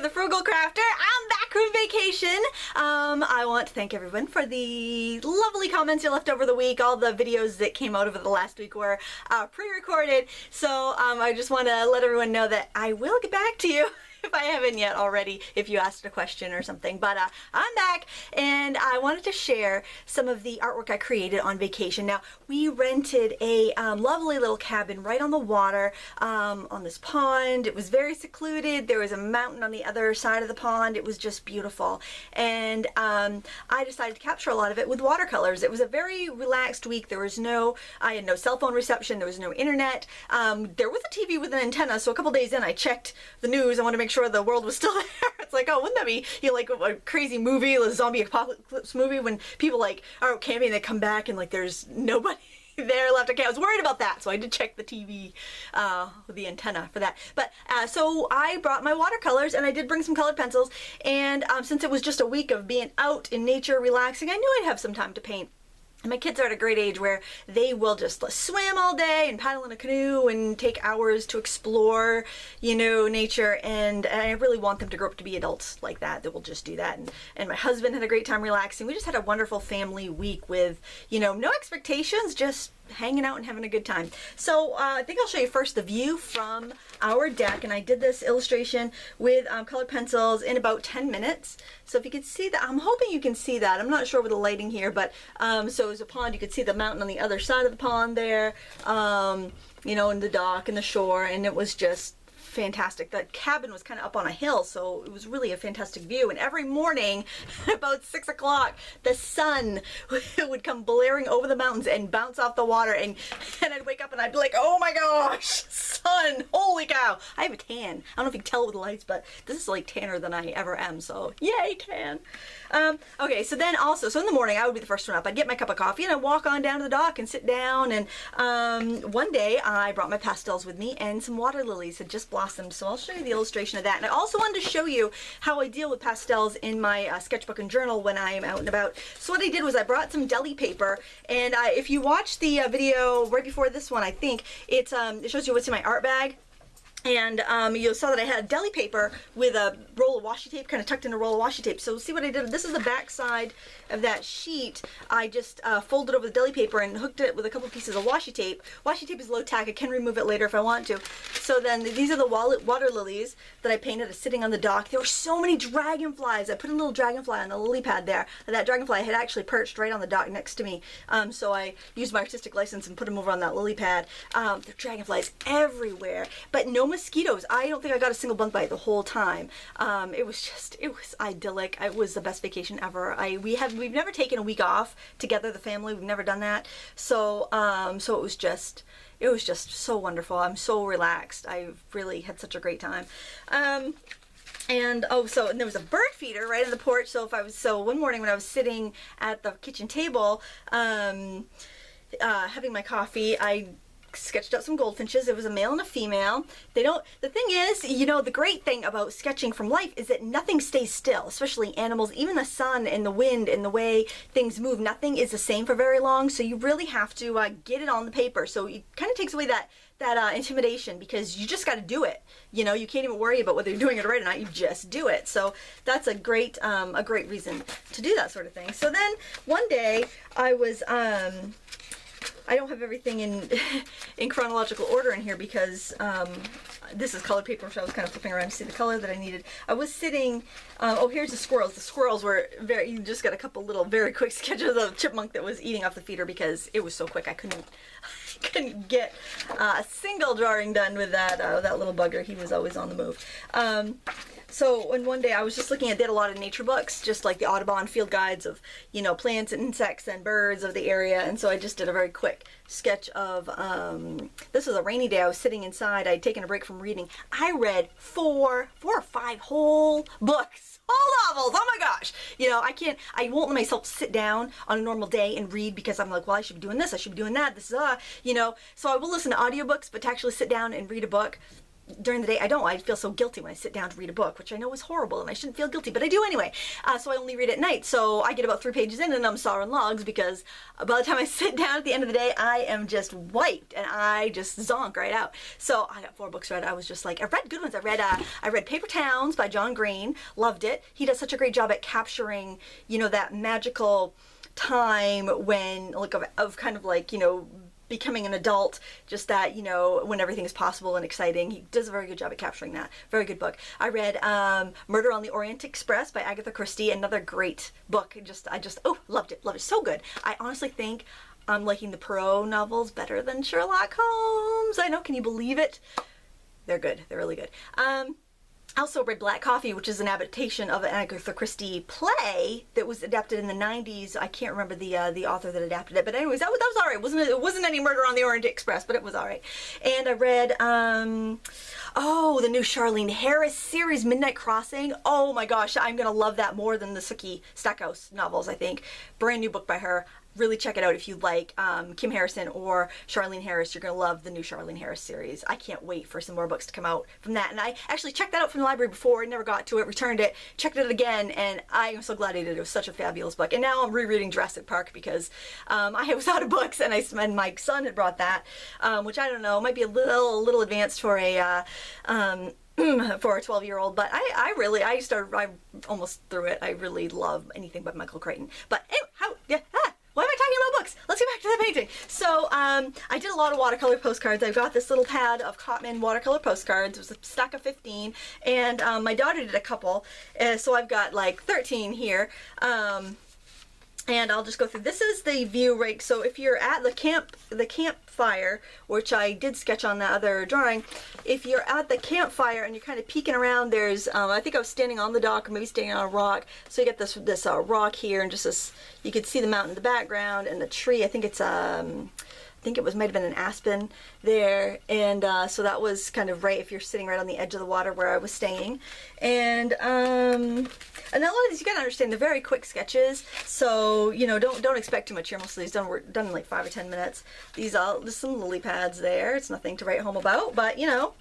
here, the Frugal Crafter. I'm back from vacation. I want to thank everyone for the lovely comments you left over the week. All the videos that came out over the last week were pre-recorded. So I just want to let everyone know that I will get back to you if I haven't yet already, if you asked a question or something. But I'm back, and I wanted to share some of the artwork I created on vacation. Now, we rented a lovely little cabin right on the water, on this pond. It was very secluded. There was a mountain on the other side of the pond. It was just beautiful. And I decided to capture a lot of it with watercolors. It was a very relaxed week. I had no cell phone reception. There was no internet. There was a TV with an antenna, so a couple days in I checked the news. I wanted to make sure the world was still there. It's like, oh, wouldn't that be, like a crazy movie, a zombie apocalypse movie, when people like are out camping and they come back and like there's nobody there left. Okay, I was worried about that, so I did check the TV with the antenna for that. But so I brought my watercolors, and I did bring some colored pencils, and since it was just a week of being out in nature relaxing, I knew I'd have some time to paint. And my kids are at a great age where they will just swim all day and paddle in a canoe and take hours to explore, nature. And I really want them to grow up to be adults like that will just do that. And my husband had a great time relaxing. We just had a wonderful family week with, no expectations, just hanging out and having a good time. So I think I'll show you first the view from our deck, and I did this illustration with colored pencils in about 10 minutes. So if you can see that, I'm hoping you can see that. I'm not sure with the lighting here, but so it was a pond. You could see the mountain on the other side of the pond there, and the dock and the shore, and it was just fantastic. The cabin was kind of up on a hill, so it was really a fantastic view. And every morning about 6 o'clock, the sun would come blaring over the mountains and bounce off the water, and I'd wake up and I'd be like, oh my gosh, sun, holy cow. I have a tan. I don't know if you can tell with the lights, but this is like tanner than I ever am, so yay, tan. Okay, so then also, so in the morning I would be the first one up. I'd get my cup of coffee and I'd walk on down to the dock and sit down, and one day I brought my pastels with me, and some water lilies had just blossomed, so I'll show you the illustration of that. And I also wanted to show you how I deal with pastels in my sketchbook and journal when I am out and about. So what I did was I brought some deli paper, and if you watch the video right before this one, I think it shows you what's in my art bag. And you saw that I had deli paper with a roll of washi tape, kind of tucked in a roll of washi tape. So see what I did? This is the back side of that sheet. I just folded over the deli paper and hooked it with a couple pieces of washi tape. Washi tape is low tack. I can remove it later if I want to. So then these are the water lilies that I painted sitting on the dock. There were so many dragonflies. I put a little dragonfly on the lily pad there. And that dragonfly had actually perched right on the dock next to me. So I used my artistic license and put him over on that lily pad. There are dragonflies everywhere, but no mosquitoes. I don't think I got a single bug bite the whole time. It was idyllic. It was the best vacation ever. We've never taken a week off together, the family. We've never done that. So so it was just so wonderful. I'm so relaxed. I really had such a great time. And there was a bird feeder right on the porch. So one morning when I was sitting at the kitchen table, having my coffee, I sketched out some goldfinches. It was a male and a female. The thing is, the great thing about sketching from life is that nothing stays still, especially animals. Even the sun and the wind and the way things move, nothing is the same for very long. So you really have to get it on the paper. So it kind of takes away that intimidation, because you just got to do it. You can't even worry about whether you're doing it right or not. You just do it. So that's a great reason to do that sort of thing. So then one day I was I don't have everything in chronological order in here, because this is colored paper, so I was kind of flipping around to see the color that I needed. I was sitting, here's the squirrels. The squirrels were you just got a couple little very quick sketches of the chipmunk that was eating off the feeder, because it was so quick I couldn't get a single drawing done with that little bugger. He was always on the move. So one day I was just looking at, they had a lot of nature books, just like the Audubon field guides of, plants and insects and birds of the area. And so I just did a very quick sketch of, this was a rainy day. I was sitting inside. I'd taken a break from reading. I read four or five whole books, whole novels. Oh my gosh. I won't let myself sit down on a normal day and read, because I'm like, well, I should be doing this. I should be doing that. This is, so I will listen to audiobooks, but to actually sit down and read a book, during the day I don't. I feel so guilty when I sit down to read a book, which I know is horrible and I shouldn't feel guilty, but I do anyway. So I only read at night. So I get about 3 pages in and I'm sawing logs, because by the time I sit down at the end of the day, I am just wiped and I just zonk right out. So I got 4 books read. I was just like, I read good ones. I read Paper Towns by John Green. Loved it. He does such a great job at capturing, you know, that magical time when, like, of kind of like, you know, becoming an adult, just that, you know, when everything is possible and exciting. He does a very good job at capturing that. Very good book. I read Murder on the Orient Express by Agatha Christie. Another great book. Oh, loved it. Loved it. So good. I honestly think I'm liking the Poirot novels better than Sherlock Holmes. I know. Can you believe it? They're good. They're really good. I also read Black Coffee, which is an adaptation of an Agatha Christie play that was adapted in the 90s. I can't remember the author that adapted it, but anyways, that was all right. It wasn't any Murder on the Orient Express, but it was all right. And I read the new Charlene Harris series, Midnight Crossing. Oh my gosh, I'm gonna love that more than the Sookie Stackhouse novels, I think. Brand new book by her. Really check it out if you like Kim Harrison or Charlene Harris. You're going to love the new Charlene Harris series. I can't wait for some more books to come out from that. And I actually checked that out from the library before. I never got to it, returned it, checked it again, and I am so glad I did. It was such a fabulous book. And now I'm rereading Jurassic Park because I was out of books, and my son had brought that, which I don't know, might be a little advanced for a for a 12-year-old, but I almost threw it. I really love anything by Micheal Crichton. But anyway, why am I talking about books? Let's get back to the painting. So I did a lot of watercolor postcards. I've got this little pad of Cotman watercolor postcards. It was a stack of 15, and my daughter did a couple, so I've got like 13 here. And I'll just go through. This is the view, right? So if you're at the campfire, which I did sketch on the other drawing, if you're at the campfire and you're kind of peeking around, there's, I think I was standing on the dock, or maybe standing on a rock. So you get this rock here, and just this, you could see the mountain in the background and the tree. I think it's might have been an aspen there, and so that was kind of right if you're sitting right on the edge of the water where I was staying. And a lot of these, you gotta understand, they're very quick sketches, so you know, don't expect too much here. Most of these were done in like 5 or 10 minutes. These there's some lily pads there. It's nothing to write home about, but you know,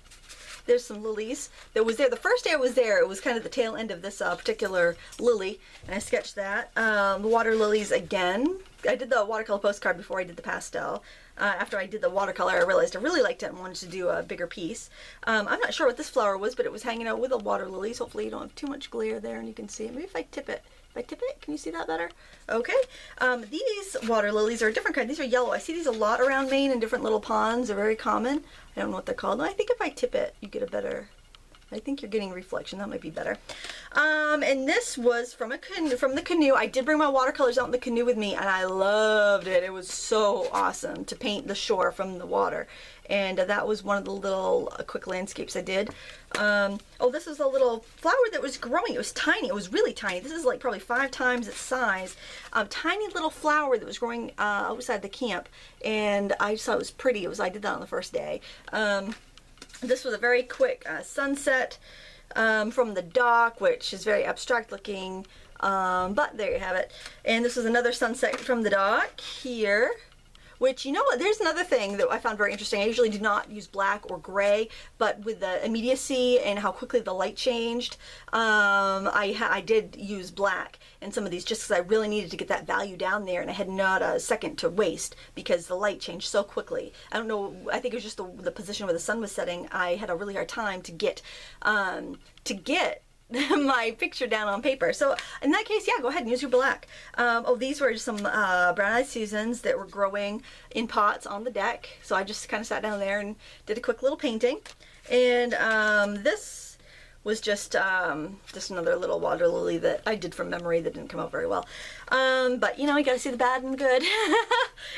there's some lilies that was there. The first day I was there, it was kind of the tail end of this particular lily, and I sketched that. The water lilies again. I did the watercolor postcard before I did the pastel. After I did the watercolor, I realized I really liked it and wanted to do a bigger piece. I'm not sure what this flower was, but it was hanging out with the water lilies. Hopefully you don't have too much glare there and you can see it. Maybe if I tip it. If I tip it, can you see that better? Okay. These water lilies are a different kind. These are yellow. I see these a lot around Maine in different little ponds. They're very common. I don't know what they're called. I think if I tip it, you get a better... I think you're getting reflection. That might be better. And this was from the canoe. I did bring my watercolors out in the canoe with me, and I loved it. It was so awesome to paint the shore from the water. And that was one of the little quick landscapes I did. This is a little flower that was growing. It was tiny. It was really tiny. This is like probably 5 times its size. Tiny little flower that was growing outside the camp. And I just thought it was pretty. I did that on the first day. This was a very quick sunset from the dock, which is very abstract looking, but there you have it. And this was another sunset from the dock here, which, you know what, there's another thing that I found very interesting. I usually do not use black or gray, but with the immediacy and how quickly the light changed, I did use black in some of these just because I really needed to get that value down there, and I had not a second to waste because the light changed so quickly. I don't know, I think it was just the position where the sun was setting. I had a really hard time to get my picture down on paper. So in that case, yeah, go ahead and use your black. These were just some brown-eyed Susans that were growing in pots on the deck. So I just kind of sat down there and did a quick little painting. And this was just another little water lily that I did from memory that didn't come out very well. But you know, you gotta see the bad and the good.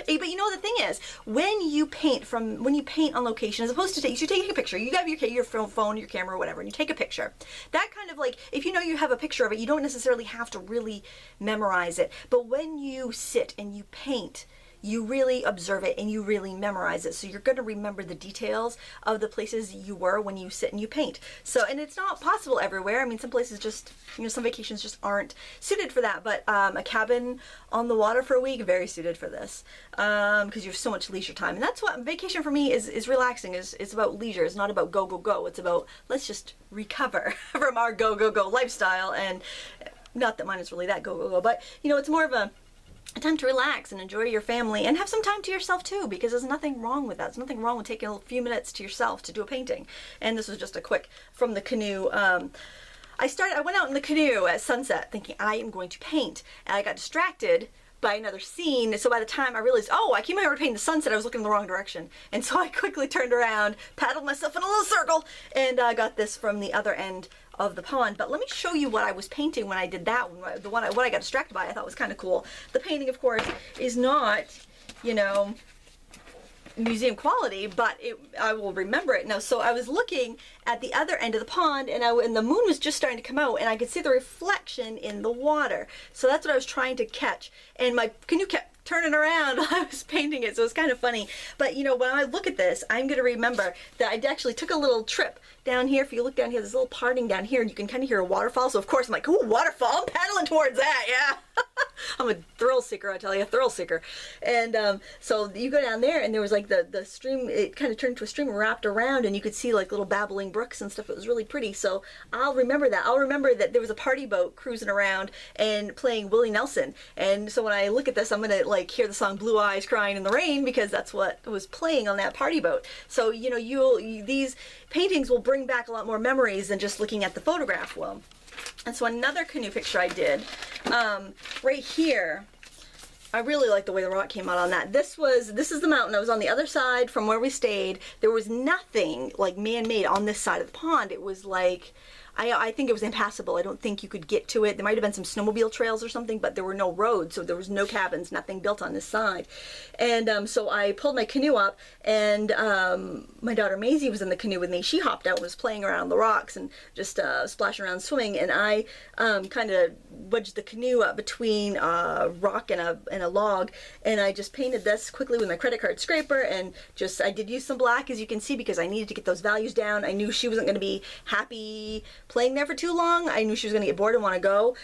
But you know, the thing is, when you paint on location, as opposed to you take a picture, you have your phone, your camera, or whatever, and you take a picture. That kind of like, if you know you have a picture of it, you don't necessarily have to really memorize it. But when you sit and you paint, you really observe it and you really memorize it. So you're going to remember the details of the places you were when you sit and you paint. So, and it's not possible everywhere. I mean, some places just, you know, some vacations just aren't suited for that, but a cabin on the water for a week, very suited for this, because you have so much leisure time. And that's what vacation for me is relaxing, is about leisure. It's not about go, go, go. It's about, let's just recover from our go, go, go lifestyle. And not that mine is really that go, go, go, but, you know, it's more of a time to relax and enjoy your family and have some time to yourself too, because there's nothing wrong with that. There's nothing wrong with taking a few minutes to yourself to do a painting. And this was just a quick from the canoe. I went out in the canoe at sunset thinking I am going to paint, and I got distracted by another scene. So by the time I realized, oh, I came over to paint the sunset, I was looking in the wrong direction. And so I quickly turned around, paddled myself in a little circle, and I got this from the other end of the pond. But let me show you what I was painting when I did that one. What I got distracted by I thought was kind of cool. The painting, of course, is not, you know, museum quality, but I will remember it now. So I was looking at the other end of the pond, and the moon was just starting to come out, and I could see the reflection in the water. So that's what I was trying to catch, and my canoe kept turning around while I was painting it, so it's kind of funny. But you know, when I look at this, I'm going to remember that I actually took a little trip down here. If you look down here, there's a little parting down here, and you can kind of hear a waterfall. So of course I'm like, ooh, waterfall, I'm paddling towards that, yeah. I'm a thrill seeker, I tell you, a thrill seeker. And so you go down there, and there was like the stream, it kind of turned into a stream wrapped around, and you could see like little babbling brooks and stuff. It was really pretty. So I'll remember that. I'll remember that there was a party boat cruising around and playing Willie Nelson. And so when I look at this, I'm going to like hear the song Blue Eyes Crying in the Rain, because that's what was playing on that party boat. So, you know, these paintings will bring back a lot more memories than just looking at the photograph will. And so another canoe picture I did, right here, I really like the way the rock came out on that. This is the mountain. I was on the other side from where we stayed. There was nothing like man-made on this side of the pond. It was like, I think it was impassable. I don't think you could get to it. There might have been some snowmobile trails or something, but there were no roads, so there was no cabins, nothing built on this side. And so I pulled my canoe up, and my daughter Maisie was in the canoe with me. She hopped out and was playing around the rocks and just splashing around swimming, and I kind of wedged the canoe up between a rock and a log, and I just painted this quickly with my credit card scraper, and I did use some black, as you can see, because I needed to get those values down. I knew she wasn't going to be happy playing there for too long. I knew she was going to get bored and want to go.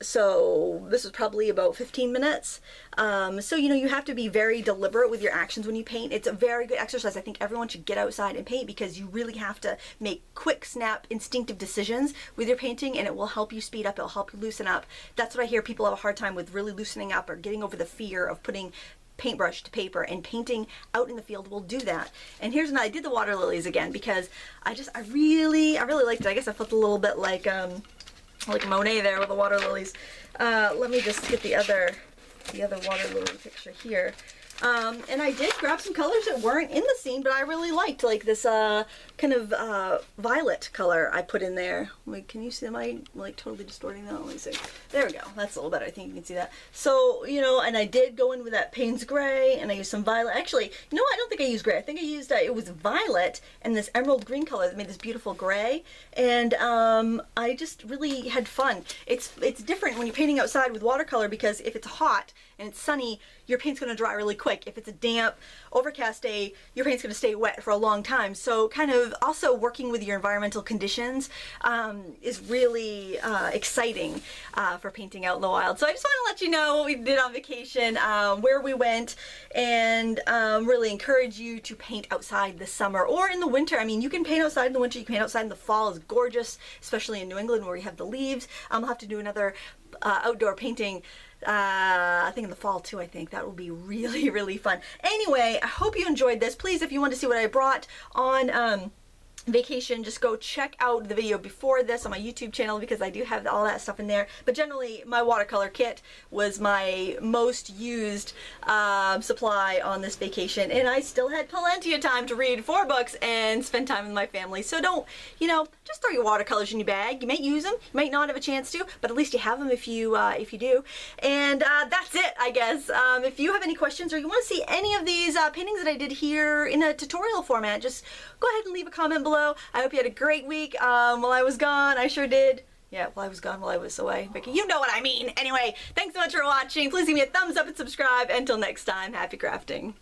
So this was probably about 15 minutes. So, you know, you have to be very deliberate with your actions when you paint. It's a very good exercise. I think everyone should get outside and paint, because you really have to make quick, snap, instinctive decisions with your painting, and it will help you speed up. It'll help you loosen up. That's what I hear people have a hard time with, really loosening up or getting over the fear of putting paintbrush to paper, and painting out in the field will do that. And here's another, I did the water lilies again, because I really liked it. I guess I felt a little bit like Monet there with the water lilies. Let me just get the other water lily picture here. And I did grab some colors that weren't in the scene, but I really liked, like this kind of violet color I put in there. Wait, can you see, am I like totally distorting that? Let me see. There we go. That's a little better. I think you can see that. So, you know, and I did go in with that Payne's gray, and I used some violet. Actually, you know what? I don't think I used gray. I think I used, it was violet and this emerald green color that made this beautiful gray. And I just really had fun. It's different when you're painting outside with watercolor, because if it's hot and it's sunny, your paint's going to dry really quick. If it's a damp, overcast day, your paint's going to stay wet for a long time. So kind of also working with your environmental conditions is really exciting for painting out in the wild. So I just want to let you know what we did on vacation, where we went, and really encourage you to paint outside this summer or in the winter. I mean, you can paint outside in the winter, you can paint outside in the fall. It's gorgeous, especially in New England where you have the leaves. I'll have to do another outdoor painting I think in the fall too. I think that will be really fun. Anyway, I hope you enjoyed this. Please, if you want to see what I brought on vacation, just go check out the video before this on my YouTube channel, because I do have all that stuff in there. But generally, my watercolor kit was my most used supply on this vacation, and I still had plenty of time to read 4 books and spend time with my family. So don't, you know, just throw your watercolors in your bag. You might use them, you might not have a chance to, but at least you have them if you do. And that's it, I guess. If you have any questions, or you want to see any of these paintings that I did here in a tutorial format, just go ahead and leave a comment below. I hope you had a great week while I was gone. I sure did. Yeah, well, I was gone while I was away. Vicky, you know what I mean. Anyway, thanks so much for watching. Please give me a thumbs up and subscribe. Until next time, happy crafting.